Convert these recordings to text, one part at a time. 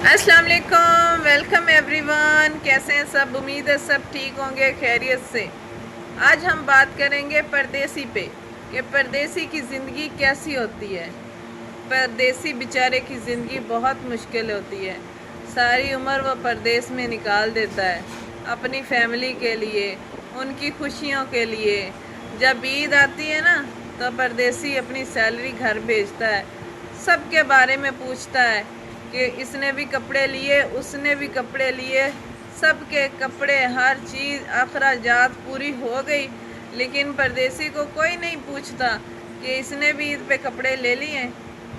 अस्सलाम वालेकुम, welcome everyone. कैसे हैं सब? उम्मीद है सब ठीक होंगे, खैरियत से। आज हम बात करेंगे परदेसी पे कि परदेसी की ज़िंदगी कैसी होती है। परदेसी बेचारे की ज़िंदगी बहुत मुश्किल होती है। सारी उम्र वो परदेस में निकाल देता है अपनी फैमिली के लिए, उनकी खुशियों के लिए। जब ईद आती है ना तो परदेसी अपनी सैलरी घर भेजता है, सबके बारे में पूछता है कि इसने भी कपड़े लिए, उसने भी कपड़े लिए, सबके कपड़े, हर चीज़ अखराजात पूरी हो गई। लेकिन परदेसी को कोई नहीं पूछता कि इसने भी ईद पे कपड़े ले लिए,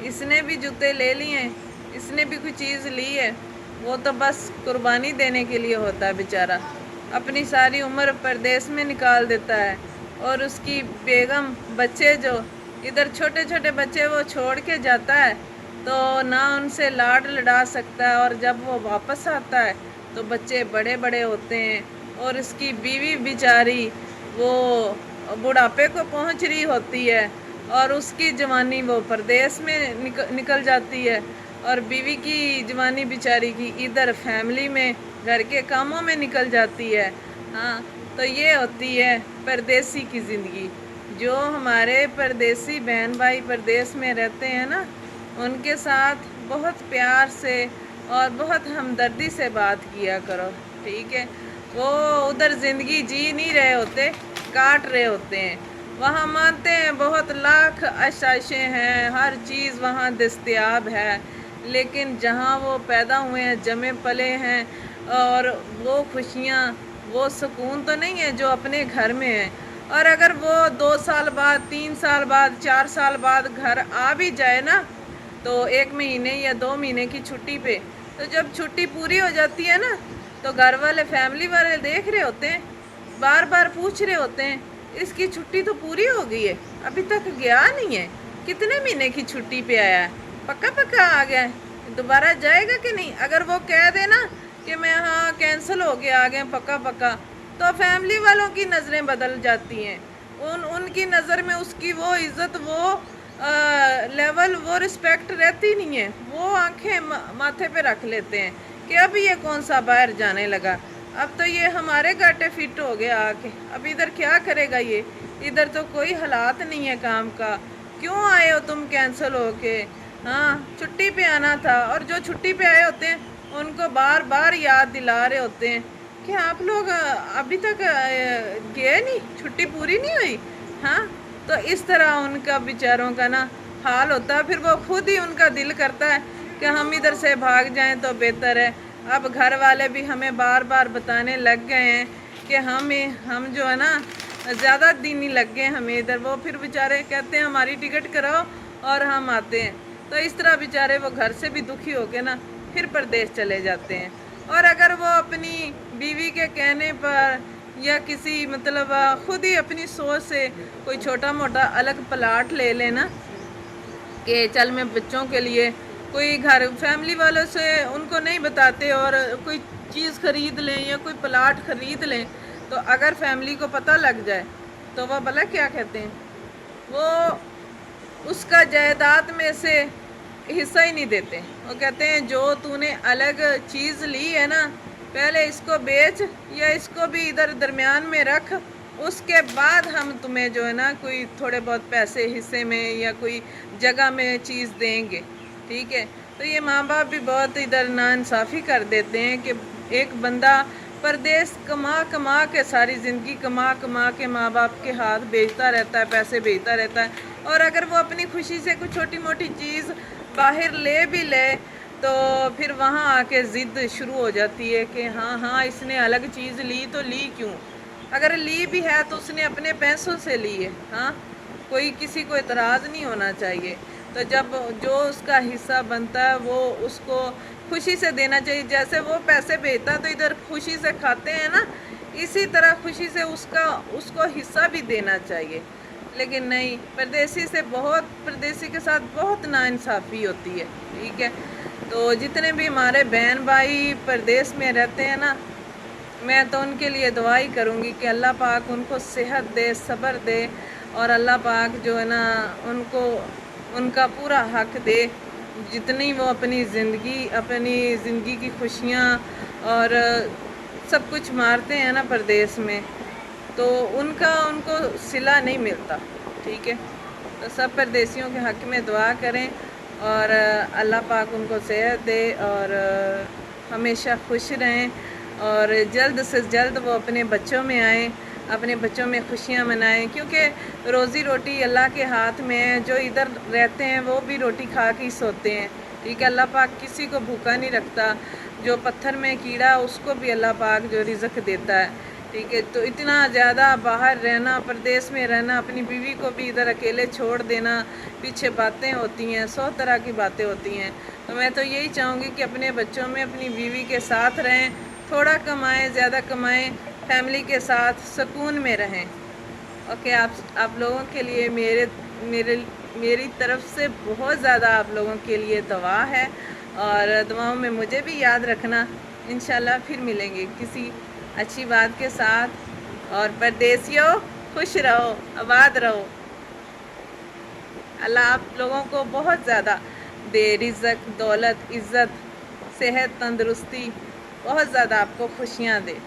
इसने भी जूते ले लिए, इसने भी कोई चीज़ ली है। वो तो बस कुर्बानी देने के लिए होता है बेचारा। अपनी सारी उम्र परदेस में निकाल देता है और उसकी बेगम, बच्चे जो इधर छोटे छोटे बच्चे वो छोड़ के जाता है तो ना उनसे लाड लड़ा सकता है, और जब वो वापस आता है तो बच्चे बड़े बड़े होते हैं और उसकी बीवी बेचारी वो बुढ़ापे को पहुंच रही होती है और उसकी जवानी वो परदेस में निकल जाती है, और बीवी की जवानी बेचारी की इधर फैमिली में घर के कामों में निकल जाती है। हाँ, तो ये होती है परदेसी की ज़िंदगी। जो हमारे परदेसी बहन भाई परदेस में रहते हैं ना, उनके साथ बहुत प्यार से और बहुत हमदर्दी से बात किया करो, ठीक है। वो उधर ज़िंदगी जी नहीं रहे होते, काट रहे होते हैं। वहाँ मानते हैं बहुत लाख आशाइशें हैं, हर चीज़ वहाँ दस्तयाब है, लेकिन जहाँ वो पैदा हुए हैं, जमे पले हैं, और वो खुशियाँ, वो सुकून तो नहीं है जो अपने घर में है। और अगर वो 2 साल बाद, 3 साल बाद, 4 साल बाद घर आ भी जाए ना, तो 1 महीने या 2 महीने की छुट्टी पे, तो जब छुट्टी पूरी हो जाती है ना तो घर वाले, फैमिली वाले देख रहे होते हैं, बार बार पूछ रहे होते हैं इसकी छुट्टी तो पूरी हो गई है, अभी तक गया नहीं है, कितने महीने की छुट्टी पे आया है, पक्का पक्का आ गया है, दोबारा जाएगा कि नहीं। अगर वो कह दे ना कि मैं हाँ कैंसिल हो गया, आ गए पक्का पक्का, तो फैमिली वालों की नज़रें बदल जाती हैं। उनकी नज़र में उसकी वो इज़्ज़त, वो लेवल, वो रिस्पेक्ट रहती नहीं है। वो आंखें माथे पे रख लेते हैं कि अब ये कौन सा बाहर जाने लगा, अब तो ये हमारे गाटे फिट हो गया आके, अब इधर क्या करेगा ये, इधर तो कोई हालात नहीं है काम का, क्यों आए हो तुम कैंसिल हो के। हाँ, छुट्टी पे आना था। और जो छुट्टी पे आए होते हैं उनको बार बार याद दिला रहे होते हैं कि आप लोग अभी तक गए नहीं, छुट्टी पूरी नहीं हुई। हाँ, तो इस तरह उनका बेचारों का ना हाल होता है। फिर वो खुद ही, उनका दिल करता है कि हम इधर से भाग जाएं तो बेहतर है। अब घर वाले भी हमें बार बार बताने लग गए हैं कि हम जो है ना, ज़्यादा दिन ही लग गए हमें इधर। वो फिर बेचारे कहते हैं हमारी टिकट कराओ और हम आते हैं। तो इस तरह बेचारे वो घर से भी दुखी होके ना फिर परदेश चले जाते हैं। और अगर वो अपनी बीवी के कहने पर या किसी मतलब खुद ही अपनी सोच से कोई छोटा मोटा अलग प्लाट ले लेना कि चल मैं बच्चों के लिए कोई घर, फैमिली वालों से उनको नहीं बताते और कोई चीज़ ख़रीद लें या कोई प्लाट ख़रीद लें, तो अगर फैमिली को पता लग जाए तो वह भला क्या कहते हैं, वो उसका जायदाद में से हिस्सा ही नहीं देते। वो कहते हैं जो तूने अलग चीज़ ली है ना, पहले इसको बेच या इसको भी इधर दरमियान में रख, उसके बाद हम तुम्हें जो है ना कोई थोड़े बहुत पैसे हिस्से में या कोई जगह में चीज़ देंगे, ठीक है। तो ये माँ बाप भी बहुत इधर नाइंसाफ़ी कर देते हैं कि एक बंदा परदेश कमा कमा के, सारी ज़िंदगी कमा कमा के माँ बाप के हाथ भेजता रहता है, पैसे भेजता रहता है, और अगर वो अपनी खुशी से कुछ छोटी मोटी चीज़ बाहर ले भी ले तो फिर वहाँ आके ज़िद शुरू हो जाती है कि हाँ हाँ इसने अलग चीज़ ली तो ली क्यों, अगर ली भी है तो उसने अपने पैसों से ली है। हाँ, कोई किसी को इतराज़ नहीं होना चाहिए। तो जब जो उसका हिस्सा बनता है वो उसको खुशी से देना चाहिए। जैसे वो पैसे भेजता तो इधर खुशी से खाते हैं ना, इसी तरह खुशी से उसको हिस्सा भी देना चाहिए। लेकिन नहीं, परदेसी के साथ बहुत नाइंसाफ़ी होती है, ठीक है। तो जितने भी हमारे बहन भाई परदेस में रहते हैं ना, मैं तो उनके लिए दुआ ही करूँगी कि अल्लाह पाक उनको सेहत दे, सब्र दे, और अल्लाह पाक जो है ना उनको उनका पूरा हक दे जितनी वो अपनी ज़िंदगी की खुशियाँ और सब कुछ मारते हैं ना परदेश में, तो उनको सिला नहीं मिलता। ठीक है, तो सब परदेसियों के हक़ में दुआ करें और अल्लाह पाक उनको सेहत दे और हमेशा खुश रहें और जल्द से जल्द वो अपने बच्चों में आएँ, अपने बच्चों में खुशियाँ मनाएं, क्योंकि रोज़ी रोटी अल्लाह के हाथ में है। जो इधर रहते हैं वो भी रोटी खा के ही सोते हैं। ठीक है, अल्लाह पाक किसी को भूखा नहीं रखता। जो पत्थर में कीड़ा उसको भी अल्लाह पाक जो रिज़्क़ देता है। ठीक है, तो इतना ज़्यादा बाहर रहना, परदेश में रहना, अपनी बीवी को भी इधर अकेले छोड़ देना, पीछे बातें होती हैं, 100 तरह की बातें होती हैं। तो मैं तो यही चाहूँगी कि अपने बच्चों में अपनी बीवी के साथ रहें, थोड़ा कमाएं, ज़्यादा कमाएं, फैमिली के साथ सुकून में रहें। ओके, आप लोगों के लिए मेरी तरफ से बहुत ज़्यादा आप लोगों के लिए दुआ है और दुआओं में मुझे भी याद रखना। इंशाल्लाह फिर मिलेंगे किसी अच्छी बात के साथ। और परदेसियों, खुश रहो, आबाद रहो। अल्लाह आप लोगों को बहुत ज़्यादा दे, रिज़्क़, दौलत, इज़्ज़त, सेहत, तंदुरुस्ती, बहुत ज़्यादा आपको खुशियाँ दे।